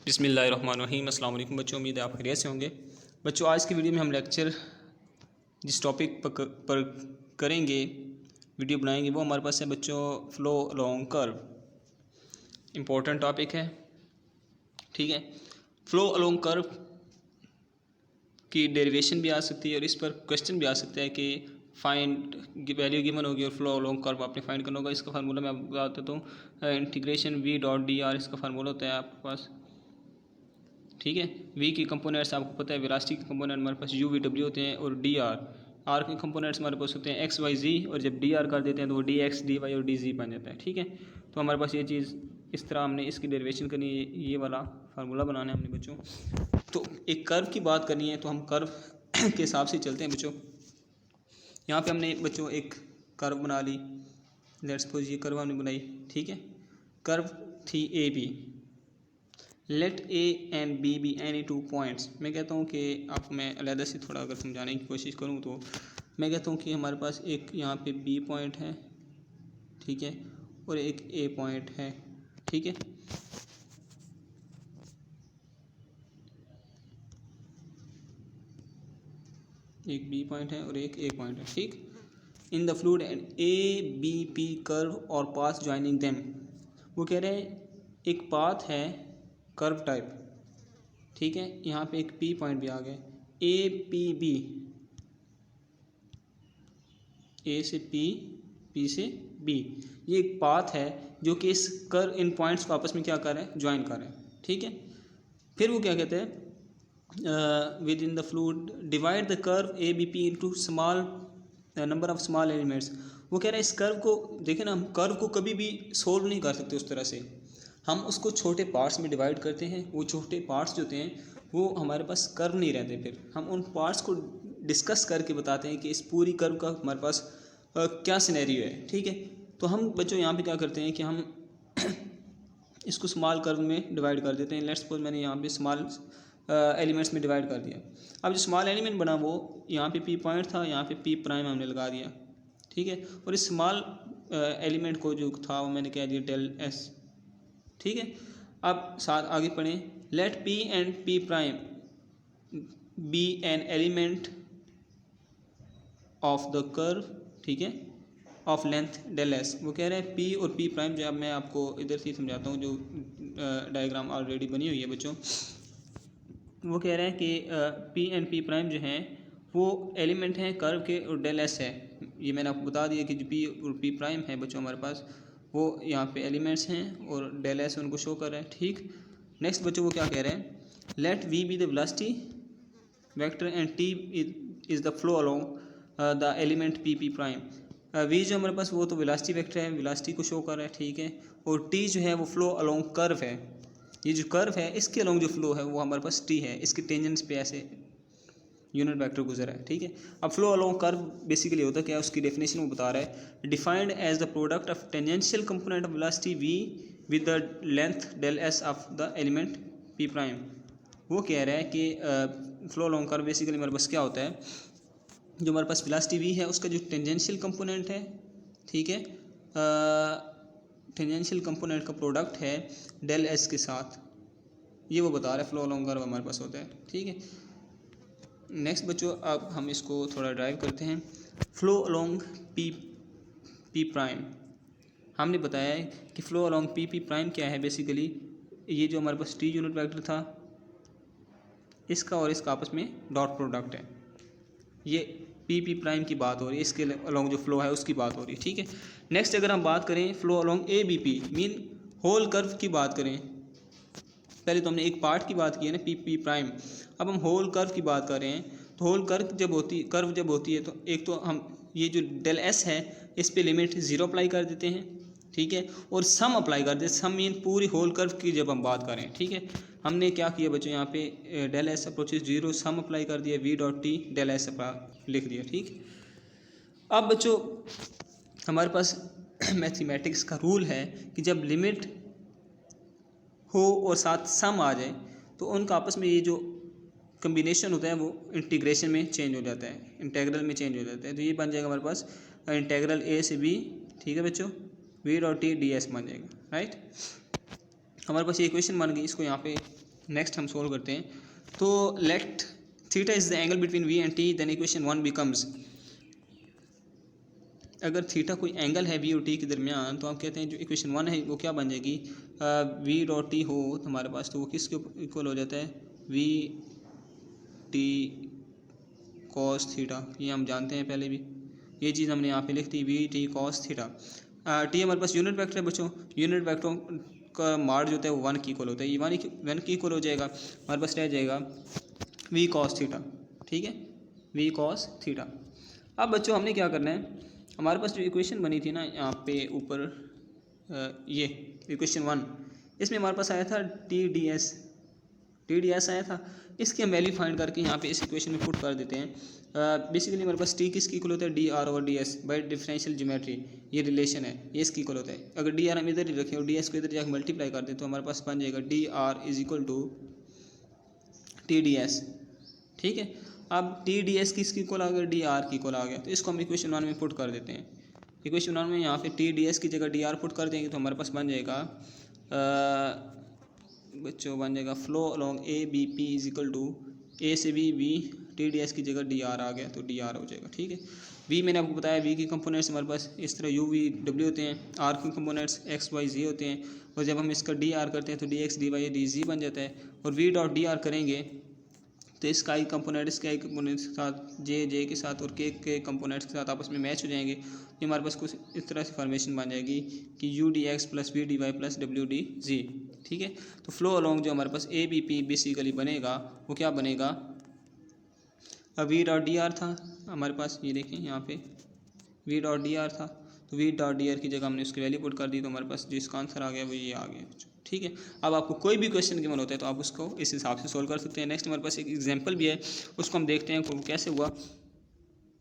बिस्मिल्लाहिर्रहमानिर्रहीम। अस्सलाम वालेकुम बच्चों, उम्मीद है आप खैरियत से होंगे। बच्चों, आज की वीडियो में हम लेक्चर जिस टॉपिक पर करेंगे, वीडियो बनाएंगे, वो हमारे पास है बच्चों flow along curve. Important topic है, ठीक है। फ्लो अलोंग कर्व की डेरिवेशन भी आ सकती है और इस पर क्वेश्चन भी आ सकता है कि फाइंड वैल्यू गिवन होगी और फ्लो अलोंग कर्व आपने फाइंड करना होगा। इसका फार्मूला मैं आपको बता देता हूँ। Integration v dot D are इसका फार्मूला होता है आपके पास, ठीक है। v की कंपोनेंट्स आपको पता है, वेलोसिटी के कंपोनेंट हमारे पास u v w होते हैं और डी आर के कंपोनेंट्स हमारे पास होते हैं x y z, और जब डी आर कर देते हैं तो वो डी एक्स डी वाई और डी जी बन जाता है, ठीक है। तो हमारे पास ये चीज़ इस तरह हमने इसकी डेरिवेशन करनी है, ये वाला फार्मूला बनाना है हमने बच्चों। तो एक कर्व की बात करनी है तो हम कर्व के हिसाब से चलते हैं बच्चों। यहाँ पे हमने बच्चों एक कर्व बना ली, लेट्स सपोज ये कर्व हमने बनाई, ठीक है। कर्व थी A B, let A and B be any two points. मैं कहता हूँ कि आपको मैं अलहदा से थोड़ा अगर समझाने की कोशिश करूँ तो मैं कहता हूँ कि हमारे पास एक यहाँ पे बी पॉइंट है, ठीक है, और एक ए पॉइंट है, ठीक है। एक बी पॉइंट है और एक ए पॉइंट है, ठीक। In the fluid and A B P curve और पाथ ज्वाइनिंग देम। वो कह रहे हैं एक पाथ है कर्व टाइप, ठीक है। यहाँ पे एक पी पॉइंट भी आ गया, ए पी बी, ए से पी, पी से बी। ये एक पाथ है जो कि इस कर्व इन पॉइंट्स को आपस में क्या कर रहे हैं, ज्वाइन कर रहे हैं, ठीक है। फिर वो क्या कहते हैं, within the fluid divide the curve A B P into small number of small elements. वो कह रहे हैं इस कर्व को देखें ना, हम कर्व को कभी भी सोल्व नहीं कर सकते उस तरह से, हम उसको छोटे पार्ट्स में डिवाइड करते हैं। वो छोटे पार्ट्स जो होते हैं वो हमारे पास कर्व नहीं रहते, फिर हम उन पार्ट्स को डिस्कस करके बताते हैं कि इस पूरी कर्व का हमारे पास क्या सिनेरियो है, ठीक है। तो हम बच्चों यहाँ पे क्या करते हैं कि हम इसको स्मॉल कर्व में डिवाइड कर देते हैं। लेट्स सपोज मैंने यहाँ पे स्मॉल एलिमेंट्स में डिवाइड कर दिया। अब जो स्मॉल एलिमेंट बना वो यहाँ पे पी पॉइंट था, यहाँ पे पी प्राइम हमने लगा दिया, ठीक है। और इस स्मॉल एलिमेंट को जो था वो मैंने कह दिया डेल एस, ठीक है। अब साथ आगे पढ़ें, let P and P prime be an element of the curve, ठीक है, ऑफ लेंथ डेल एस। वो कह रहे हैं पी और पी प्राइम, जो अब मैं आपको इधर से समझाता हूँ, जो डायग्राम ऑलरेडी बनी हुई है बच्चों। वो कह रहे हैं कि पी एंड पी प्राइम जो हैं वो एलिमेंट हैं कर्व के और डेल एस है। ये मैंने आपको बता दिया कि जो पी और पी प्राइम है बच्चों हमारे पास, वो यहाँ पे एलिमेंट्स हैं और डेल एस उनको शो कर रहा है, ठीक। नेक्स्ट बच्चों वो क्या कह रहे हैं, let V be the velocity vector and T is the flow along the element P P prime. V जो हमारे पास वो तो वेलोसिटी वेक्टर है, वेलोसिटी को शो कर रहा है, ठीक है। और टी जो है वो फ्लो अलोंग कर्व है। ये जो कर्व है इसके अलोंग जो फ्लो है वो हमारे पास टी है, इसके टेंजेंट्स पे ऐसे यूनिट वेक्टर गुजर है, ठीक है। अब फ्लो अलोंग कर्व बेसिकली होता क्या है, उसकी डेफिनेशन वो बता रहा है, defined as the product of tangential component of velocity V with the length del S of the element P prime. वो कह रहा है कि फ्लो अलोंग कर्व बेसिकली हमारे पास क्या होता है, जो हमारे पास वेलोसिटी वी है उसका जो टेंजेंशियल कंपोनेंट है, ठीक है, टेंजेंशियल कंपोनेंट का प्रोडक्ट है डेल एस के साथ, ये वो बता रहा है फ्लो अलोंग कर्व हमारे पास होता है, ठीक है। नेक्स्ट बच्चों अब हम इसको थोड़ा ड्राइव करते हैं। Flow along P P prime, हमने बताया है कि flow along P P prime क्या है। बेसिकली ये जो हमारे पास टी यूनिट वेक्टर था, इसका और इसका आपस में डॉट प्रोडक्ट है, ये पी पी प्राइम की बात हो रही है, इसके अलोंग जो फ्लो है उसकी बात हो रही है, ठीक है। नेक्स्ट अगर हम बात करें flow along A B P mean whole curve की बात करें, पहले तो हमने एक पार्ट की बात की है ना पी पी प्राइम, अब हम होल कर्व की बात कर रहे हैं। तो होल कर्व जब होती है तो एक तो हम ये जो डेल एस है इस पे लिमिट 0 अप्लाई कर देते हैं, ठीक है, और सम अप्लाई कर देते हैं। सम मीन पूरी होल कर्व की जब हम बात करें, ठीक है। हमने क्या किया बच्चों, यहाँ पे del S approaches 0, sum apply कर दिया, V dot T del S लिख दिया, ठीक। अब बच्चों हमारे पास मैथमेटिक्स का रूल है कि जब लिमिट हो और साथ सम आ जाए तो उनका आपस में ये जो कम्बिनेशन होता है वो इंटीग्रेशन में चेंज हो जाता है, इंटेग्रल में चेंज हो जाता है। तो ये बन जाएगा हमारे पास इंटेग्रल ए से बी, ठीक है बच्चों, we dot T D S बन जाएगा, राइट। हमारे पास ये इक्वेशन बन गई, इसको यहाँ पे नेक्स्ट हम सोल्व करते हैं। तो let theta is the angle between V and T, then equation 1 becomes, अगर थीटा कोई एंगल है वी और टी के दरमियान, तो हम कहते हैं जो इक्वेशन 1 है वो क्या बन जाएगी, वी डॉट टी हो हमारे पास, तो वो किसके इक्वल हो जाता है, वी टी कॉस थीटा। ये हम जानते हैं पहले भी, ये चीज़ हमने यहाँ पे लिख दी, v t cos theta. T हमारे पास यूनिट वेक्टर है बच्चों, यूनिट वेक्टर का मार्ग जो होता है वो 1 की इक्वल होता है, ये 1 की इक्वल हो जाएगा, हमारे पास रह जाएगा वी कॉस थीटा। ठीक है, वी कॉस थीटा। अब बच्चों हमने क्या करना है, हमारे पास जो इक्वेशन बनी थी ना यहाँ पे ऊपर, ये इक्वेशन 1, इसमें हमारे पास आया था टी डी एस आया था। इसकी हम वैल्यू फाइंड करके यहाँ पे इस इक्वेशन में पुट कर देते हैं। बेसिकली हमारे पास टी किसकी इक्वल होता है, D R over D S by differential geometry, ये रिलेशन है, ये इसकी इक्वल होता है। अगर डी आर हम इधर ही रखें और डी एस को इधर जाकर मल्टीप्लाई कर दें तो हमारे पास बन जाएगा D R is equal to T D S. ठीक है, अब टी डी एस किसकी इक्वल आ गया, डी आर की इक्वल आ गया, तो इसको हम इक्वेशन 1 में पुट कर देते हैं। इक्वेशन 1 में यहाँ पे टी डी एस की जगह डी आर पुट कर देंगे तो हमारे पास बन जाएगा बच्चों बन जाएगा flow along A B P is equal to A से B, V T D S की जगह डी आर आ गया तो डी आर हो जाएगा। ठीक है, वी मैंने आपको बताया, वी की कंपोनेंट्स हमारे पास इस तरह यू वी डब्ल्यू होते हैं, आर के कंपोनेंट्स एक्स वाई जी होते हैं, और जब हम इसका डी आर करते हैं तो D X D Y D Z बन जाता है, और वी डॉट डी आर करेंगे तो इसका आई कंपोनेंट इसके आई कंपोनेंट्स के साथ जे के साथ और के कंपोनेंट्स के साथ आपस में मैच हो जाएंगे। ये हमारे पास कुछ इस तरह से फॉर्मेशन बन जाएगी कि U D X plus V D Y plus W D Z. ठीक है, तो फ्लो अलोंग जो हमारे पास ए बी पी बेसिकली बनेगा वो क्या बनेगा, वी डॉट डी आर था हमारे पास, ये देखें यहाँ पे वी डॉट डी आर था, तो वी डॉट डी आर की जगह हमने उसकी वैल्यू पुट कर दी तो हमारे पास जिसका आंसर आ गया वो ये आ गया। ठीक है, अब आपको कोई भी क्वेश्चन गिवन होता है तो आप उसको इस हिसाब से सोल्व कर सकते हैं। नेक्स्ट हमारे पास एक एग्जांपल भी है, उसको हम देखते हैं कैसे हुआ।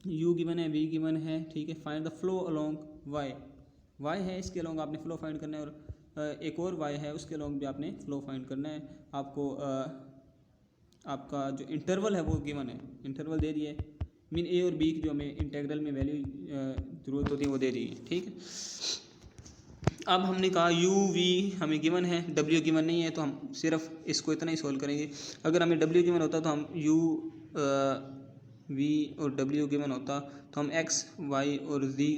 u गिवन है, v गिवन है, ठीक है, find the flow along y है, इसके अलोंग आपने फ्लो फाइंड करना है, और एक और y है उसके अलोंग भी आपने फ्लो फाइंड करना है। आपको आपका जो इंटरवल है वो गिवन है, इंटरवल दे दिए, मीन a और b की जो हमें इंटेग्रल में वैल्यू ज़रूरत होती है वो दे दी है। ठीक है, अब हमने कहा u v हमें गिवन है, w गिवन नहीं है, तो हम सिर्फ इसको इतना ही सोल्व करेंगे। अगर हमें w गिवन होता तो हम u v और w गिवन होता तो हम x y और z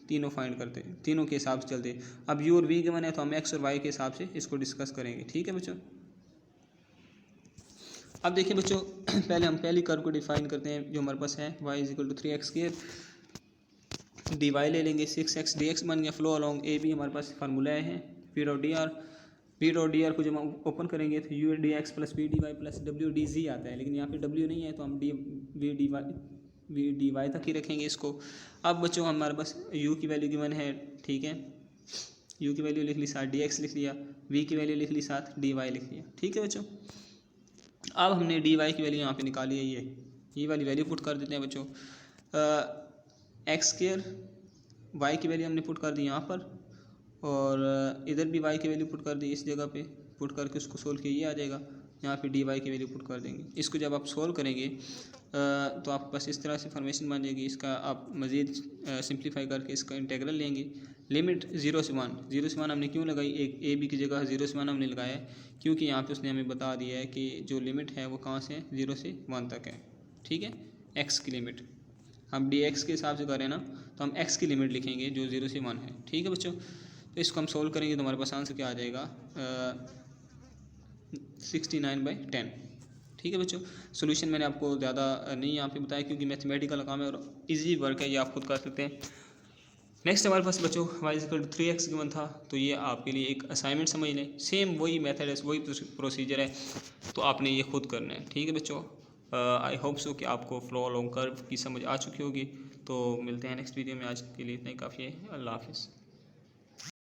तीनों फाइंड करते, तीनों के हिसाब से चलते। अब u और v गिवन है तो हम x और y के हिसाब से इसको डिस्कस करेंगे। ठीक है बच्चों, अब देखिए बच्चों पहले हम पहली कर्व को डिफाइन करते हैं जो हमारे पास है, y is equal to 3x², D Y ले लेंगे, 6x dx बन गया। फ्लो अलोंग ए बी हमारे पास फार्मूला है, पी डॉट डी आर को जब हम ओपन करेंगे तो U D X plus V D Y plus W D Z आता है, लेकिन यहाँ पे डब्ल्यू नहीं है तो हम वी डी वाई तक ही रखेंगे इसको। अब बच्चों हमारे पास यू की वैल्यू गिवन है, ठीक है, यू की वैल्यू लिख ली, साथ डी एक्स लिख लिया, वी की वैल्यू लिख ली, साथ डी वाई लिख लिया। ठीक है बच्चों, अब हमने डी वाई की वैल्यू यहाँ पे निकाली है, ये वाली वैल्यू पुट कर देते हैं बच्चों। x² y की वैल्यू हमने पुट कर दी यहाँ पर, और इधर भी y की वैल्यू पुट कर दी, इस जगह पे पुट करके उसको सोल्व किया, ये आ जाएगा। यहाँ पे dy की वैल्यू पुट कर देंगे। इसको जब आप सोल्व करेंगे तो आपके पास इस तरह से फॉर्मेशन बन जाएगी। इसका आप मज़ीद सिंप्लीफाई करके इसका इंटेग्रल लेंगे। लिमिट 0 से 1 हमने क्यों लगाई, एक ए बी की जगह 0 से 1 हमने लगाया है क्योंकि यहाँ पे उसने हमें बता दिया है कि जो लिमिट है वो कहाँ से है, 0 से 1 तक है। ठीक है, x की लिमिट हम डी एक्स के हिसाब से करें ना तो हम x की लिमिट लिखेंगे जो 0 से 1 है। ठीक है बच्चों, तो इसको हम सोल्व करेंगे तो हमारे पास आंसर क्या आ जाएगा, 69/10। ठीक है बच्चों, सोल्यूशन मैंने आपको ज़्यादा नहीं यहाँ पे बताया क्योंकि मैथमेटिकल काम है और इजी वर्क है, ये आप खुद कर सकते हैं। नेक्स्ट हमारे पास बच्चों y = 3x गिवन था, तो ये आपके लिए एक असाइनमेंट समझ लें। सेम वही मेथड है, वही प्रोसीजर है, तो आपने ये खुद करना है। ठीक है बच्चों, आई होप सो कि आपको फ्लो अलोंग कर्व की समझ आ चुकी होगी। तो मिलते हैं नेक्स्ट वीडियो में, आज के लिए इतना ही काफ़ी है। अल्लाह हाफिज़।